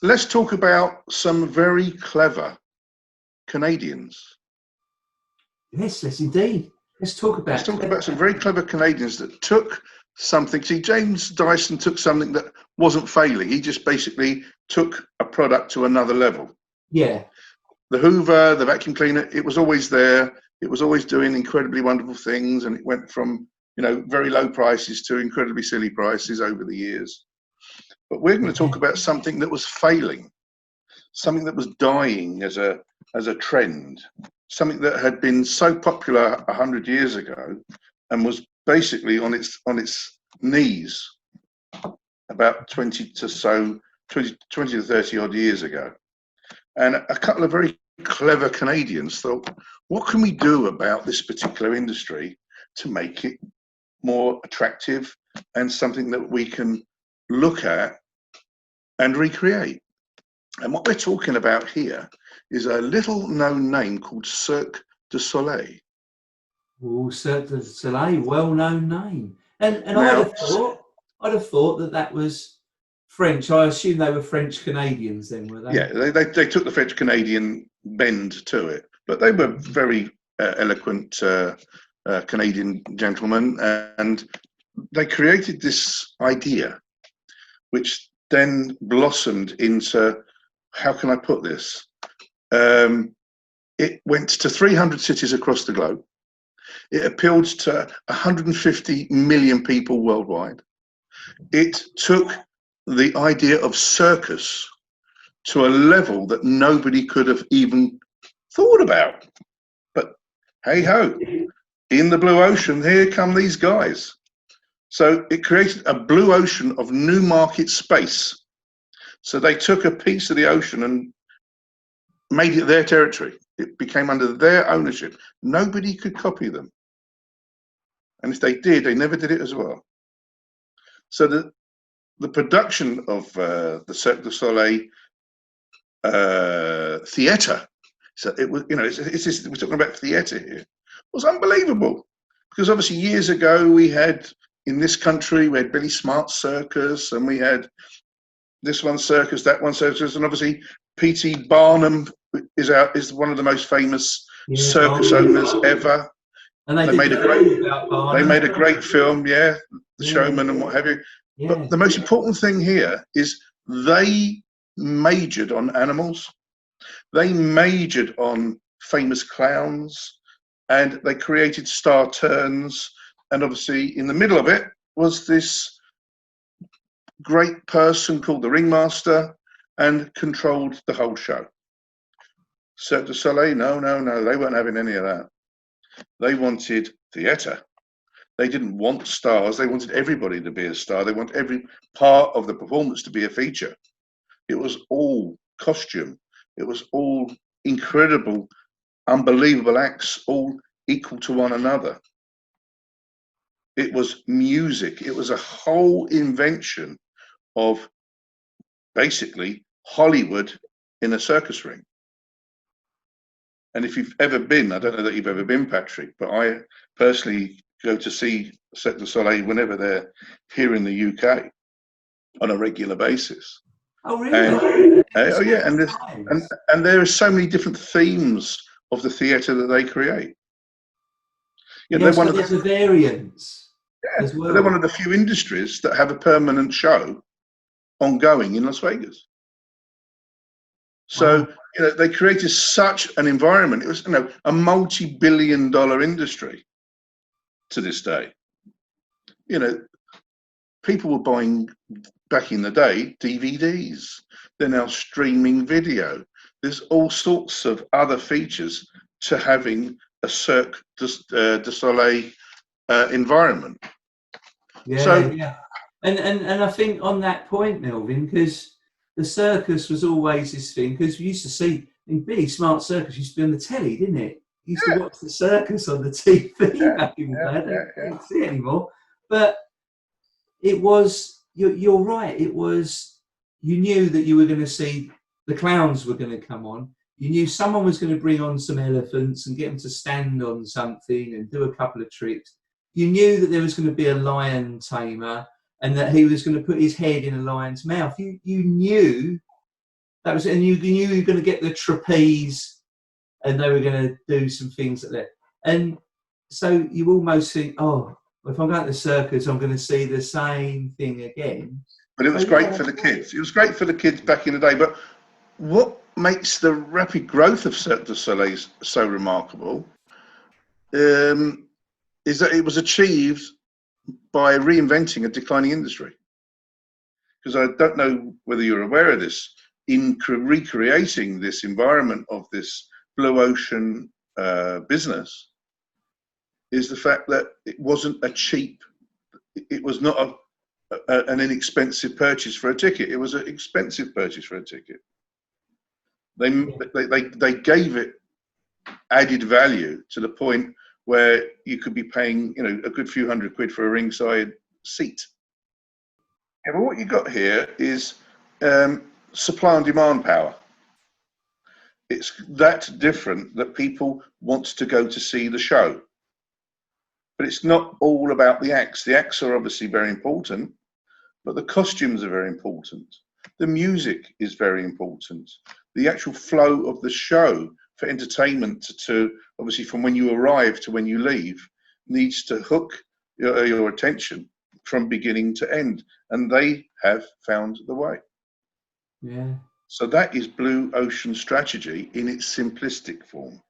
let's talk about some very clever Canadians. Yes, let's indeed. Let's talk Let's about talk about some very clever Canadians that took something. See, James Dyson took something that wasn't failing. He just basically took a product to another level. Yeah. The Hoover, the vacuum cleaner, it was always there. It was always doing incredibly wonderful things, and it went from, very low prices to incredibly silly prices over the years. But we're going to talk about something that was failing, something that was dying as a trend, something that had been so popular 100 years ago and was basically on its knees about 20 to 30 odd years ago. And a couple of very clever Canadians thought, what can we do about this particular industry to make it more attractive and something that we can look at and recreate? And what we're talking about here is a little known name called Cirque du Soleil. Oh, Cirque du Soleil, well-known name. And Now, I'd have thought that was French. I assume they were French Canadians then, were they? yeah, they took the French Canadian bend to it, but they were very eloquent Canadian gentlemen, and they created this idea, which then blossomed into, how can I put this? It went to 300 cities across the globe. It appealed to 150 million people worldwide. It took the idea of circus to a level that nobody could have even thought about. But hey ho, in the blue ocean, here come these guys. So it created a blue ocean of new market space. So they took a piece of the ocean and made it their territory. It became under their ownership. Nobody could copy them. And if they did, they never did it as well. So the production of the Cirque du Soleil theatre, so it was, we're talking about theatre here, was unbelievable. Because obviously years ago we had, in this country, we had Billy Smart's circus, and we had this one circus, that one circus, and obviously P.T. Barnum is one of the most famous circus owners ever. And they made a great film, The Showman and what have you. Yeah. But the most important thing here is they majored on animals. They majored on famous clowns, and they created star turns. And obviously in the middle of it was this great person called the Ringmaster, and controlled the whole show. Cirque du Soleil, no, they weren't having any of that. They wanted theatre. They didn't want stars. They wanted everybody to be a star. They want every part of the performance to be a feature. It was all costume. It was all incredible, unbelievable acts, all equal to one another. It was music. It was a whole invention of basically Hollywood in a circus ring. And if you've ever been, I don't know that you've ever been, Patrick, but I personally go to see Cirque du Soleil whenever they're here in the UK on a regular basis. Oh, really? And there are so many different themes of the theatre that they create. They're one of the variants. Yeah, as well. They're one of the few industries that have a permanent show ongoing in Las Vegas. So, they created such an environment. It was, a multi-billion-dollar industry to this day. People were buying, back in the day, DVDs. They're now streaming video. There's all sorts of other features to having a Cirque du Soleil environment. And I think on that point, Melvin, because the circus was always this thing, because we used to see in Billy Smart Circus used to be on the telly, didn't it? You used to watch the circus on the TV back in the day. I don't see it anymore. But it was, you're right, it was, you knew that you were going to see the clowns were going to come on. You knew someone was going to bring on some elephants and get them to stand on something and do a couple of tricks. You knew that there was going to be a lion tamer and that he was going to put his head in a lion's mouth. You knew That was, and you knew you were going to get the trapeze, and they were going to do some things like that. And so you almost think, oh, if I'm going to the circus, I'm going to see the same thing again. But it was great for the kids. It was great for the kids back in the day. But what makes the rapid growth of Cirque du Soleil so remarkable is that it was achieved by reinventing a declining industry. Because I don't know whether you're aware of this, in recreating this environment of this blue ocean business, is the fact that it wasn't a cheap, it was not an inexpensive purchase for a ticket. It was an expensive purchase for a ticket. They gave it added value to the point where you could be paying, you know, a good few £100 for a ringside seat. Yeah, but what you got here is supply and demand power. It's that different that people want to go to see the show. But it's not all about the acts. The acts are obviously very important, but the costumes are very important. The music is very important. The actual flow of the show for entertainment to obviously from when you arrive to when you leave needs to hook your attention from beginning to end. And they have found the way. Yeah. So that is blue ocean strategy in its simplistic form.